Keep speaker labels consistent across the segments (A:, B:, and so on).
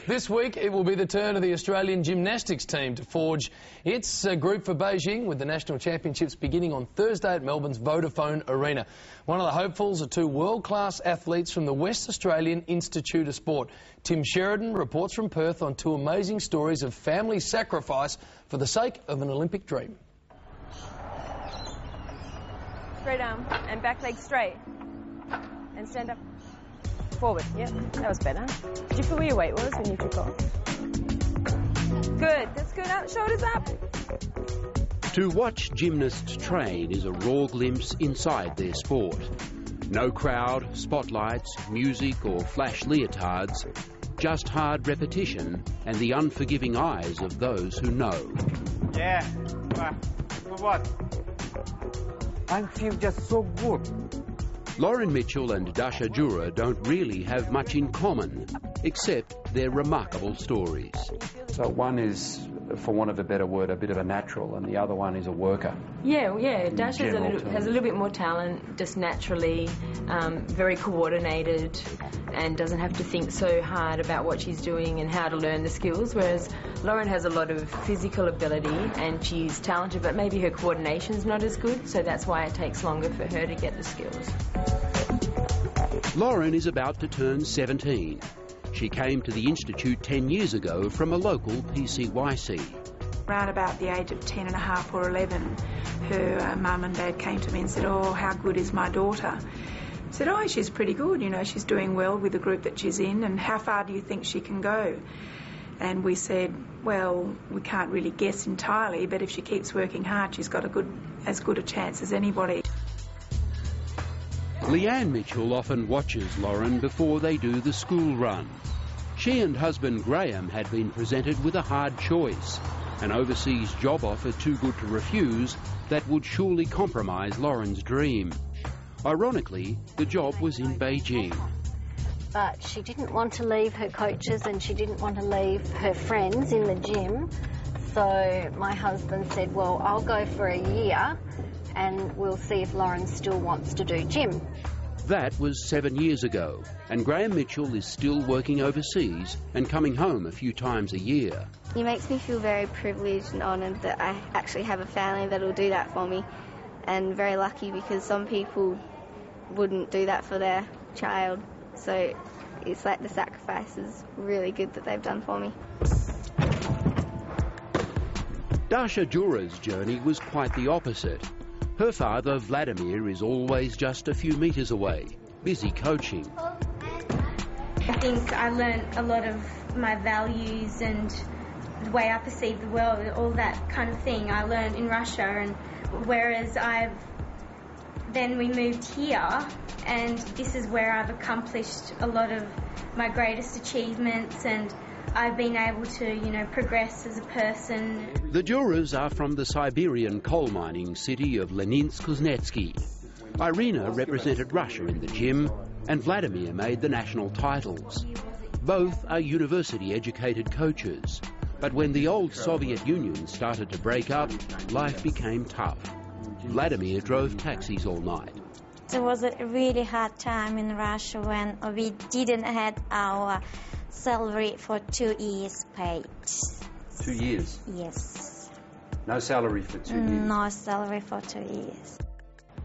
A: This week it will be the turn of the Australian gymnastics team to forge its group for Beijing, with the national championships beginning on Thursday at Melbourne's Vodafone Arena. One of the hopefuls are two world-class athletes from the West Australian Institute of Sport. Tim Sheridan reports from Perth on two amazing stories of family sacrifice for the sake of an Olympic dream.
B: Straight arm and back leg straight. And stand up. Forward. Yep, that was better. Did you feel where your weight was when you took off? Good, that's good. Up, shoulders up.
C: To watch gymnasts train is a raw glimpse inside their sport. No crowd, spotlights, music or flash leotards, just hard repetition and the unforgiving eyes of those who know.
D: Yeah, for what? I feel just so good.
C: Lauren Mitchell and Dasha Joura don't really have much in common, except their remarkable stories.
E: So one is, for want of a better word, a bit of a natural, and the other one is a worker.
B: Yeah. Dasha has a little bit more talent, just naturally, very coordinated, and doesn't have to think so hard about what she's doing and how to learn the skills, whereas Lauren has a lot of physical ability and she's talented, but maybe her coordination's not as good, so that's why it takes longer for her to get the skills.
C: Lauren is about to turn 17. She came to the Institute 10 years ago from a local PCYC.
F: Around about the age of 10 and a half or 11, her mum and dad came to me and said, "Oh, how good is my daughter?" I said, "Oh, she's pretty good, you know, she's doing well with the group that she's in, and how far do you think she can go?" And we said, "Well, we can't really guess entirely, but if she keeps working hard, she's got as good a chance as anybody."
C: Leanne Mitchell often watches Lauren before they do the school run. She and husband Graham had been presented with a hard choice, an overseas job offer too good to refuse that would surely compromise Lauren's dream. Ironically, the job was in Beijing.
G: But she didn't want to leave her coaches and she didn't want to leave her friends in the gym. So my husband said, "Well, I'll go for a year and we'll see if Lauren still wants to do gym."
C: That was 7 years ago, and Graham Mitchell is still working overseas and coming home a few times a year.
H: It makes me feel very privileged and honoured that I actually have a family that will do that for me, and very lucky because some people wouldn't do that for their child. So it's like the sacrifice is really good that they've done for me.
C: Dasha Joura's journey was quite the opposite. Her father, Vladimir, is always just a few metres away, busy coaching.
I: I think I learned a lot of my values and the way I perceive the world, all that kind of thing I learned in Russia, and whereas then we moved here, and this is where I've accomplished a lot of my greatest achievements, and I've been able to, progress as a person.
C: The Jouras are from the Siberian coal mining city of Leninsk-Kuznetsky. Irina represented Russia in the gym, and Vladimir made the national titles. Both are university-educated coaches, but when the old Soviet Union started to break up, life became tough. Vladimir drove taxis all night.
J: It was a really hard time in Russia when we didn't have our salary for 2 years paid.
E: 2 years?
J: Yes.
E: No salary for 2 years?
J: No salary for 2 years.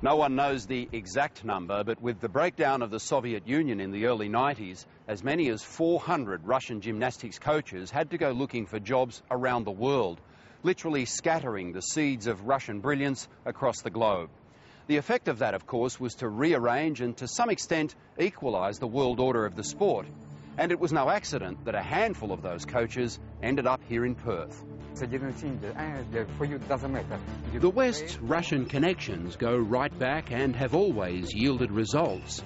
K: No one knows the exact number, but with the breakdown of the Soviet Union in the early 90s, as many as 400 Russian gymnastics coaches had to go looking for jobs around the world, literally scattering the seeds of Russian brilliance across the globe. The effect of that, of course, was to rearrange and to some extent equalise the world order of the sport. And it was no accident that a handful of those coaches ended up here in Perth.
C: The West's Russian connections go right back and have always yielded results.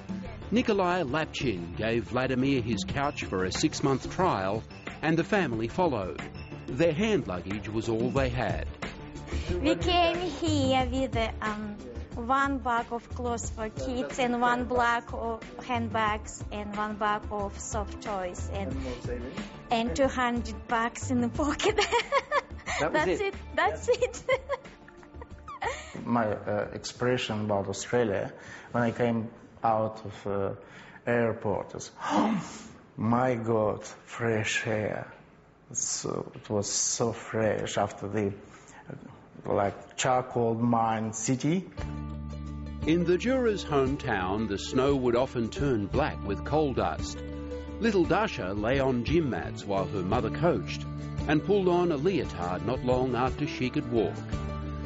C: Nikolai Lapchin gave Vladimir his couch for a 6-month trial, and the family followed. Their hand luggage was all they had.
J: We came here with one bag of clothes for kids and one bag of handbags and one bag of soft toys and 200 bucks in the pocket. That's it.
L: My expression about Australia when I came out of airport is, My God, fresh air. So, it was so fresh after the charcoal mine city.
C: In the Joura's hometown, the snow would often turn black with coal dust. Little Dasha lay on gym mats while her mother coached and pulled on a leotard not long after she could walk.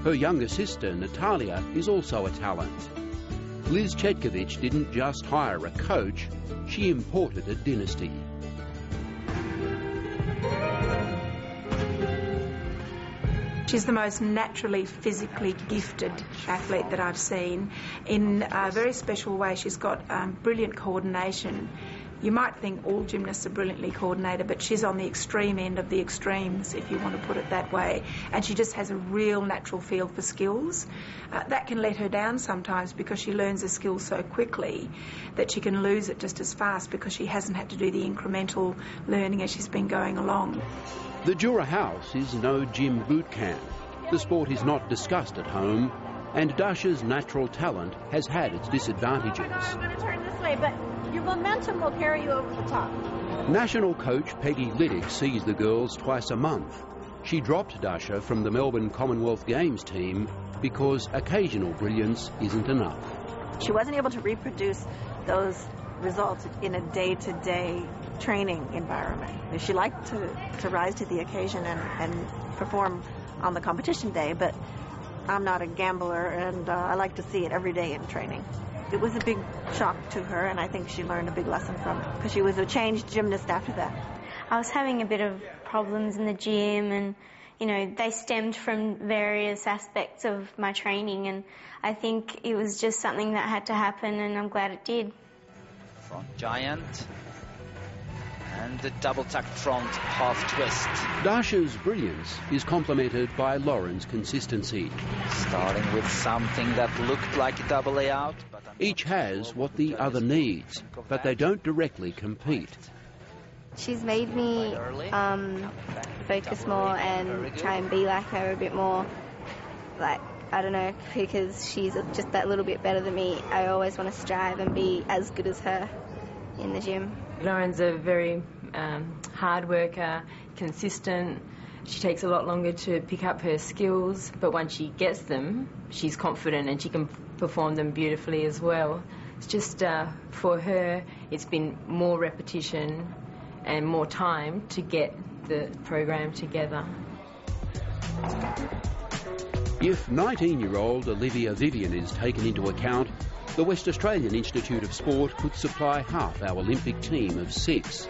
C: Her younger sister, Natalia, is also a talent. Liz Chetkovich didn't just hire a coach, she imported a dynasty.
F: She's the most naturally, physically gifted athlete that I've seen. In a very special way, she's got brilliant coordination. You might think all gymnasts are brilliantly coordinated, but she's on the extreme end of the extremes, if you want to put it that way. And she just has a real natural feel for skills. That can let her down sometimes because she learns a skill so quickly that she can lose it just as fast because she hasn't had to do the incremental learning as she's been going along.
C: The Joura house is no gym boot camp. The sport is not discussed at home, and Dasha's natural talent has had its disadvantages.
M: I'm going to turn this way, but your momentum will carry you over the top.
C: National coach Peggy Liddick sees the girls twice a month. She dropped Dasha from the Melbourne Commonwealth Games team because occasional brilliance isn't enough.
M: She wasn't able to reproduce those results in a day-to-day training environment. She liked to rise to the occasion and perform on the competition day, but I'm not a gambler, and I like to see it every day in training. It was a big shock to her, and I think she learned a big lesson from it, because she was a changed gymnast after that.
J: I was having a bit of problems in the gym, and they stemmed from various aspects of my training, and I think it was just something that had to happen, and I'm glad it did.
N: Front giant. And the double tuck front half twist.
C: Dasha's brilliance is complemented by Lauren's consistency.
N: Starting with something that looked like a double layout.
C: Each has what the other needs, but they don't directly compete.
H: She's made me focus more and try and be like her a bit more. I don't know, because she's just that little bit better than me. I always want to strive and be as good as her in the gym.
B: Lauren's a very hard worker, consistent. She takes a lot longer to pick up her skills, but once she gets them, she's confident and she can perform them beautifully as well. It's just for her, it's been more repetition and more time to get the program together.
C: If 19-year-old Olivia Vivian is taken into account, the West Australian Institute of Sport could supply half our Olympic team of 6.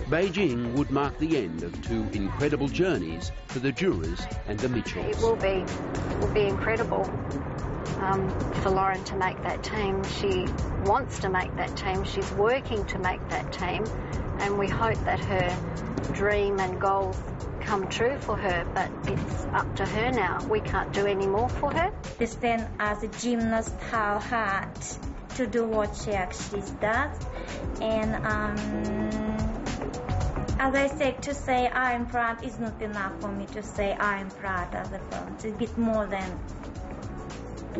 C: Beijing would mark the end of 2 incredible journeys for the Jouras and the Mitchells.
G: It will be incredible for Lauren to make that team. She wants to make that team. She's working to make that team, and we hope that her dream and goals come true for her, but it's up to her now. We can't do any more for her.
J: Then as a gymnast, how hard to do what she actually does, and as I said, to say I'm proud is not enough for me to say I'm proud as a person. It's a bit more than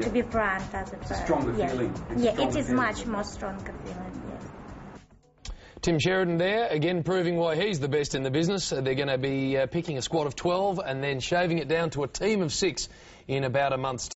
J: to be proud as a person.
E: Stronger feeling.
J: It is much more stronger feeling, yes.
A: Tim Sheridan there, again proving why he's the best in the business. They're going to be picking a squad of 12 and then shaving it down to a team of 6 in about a month's time.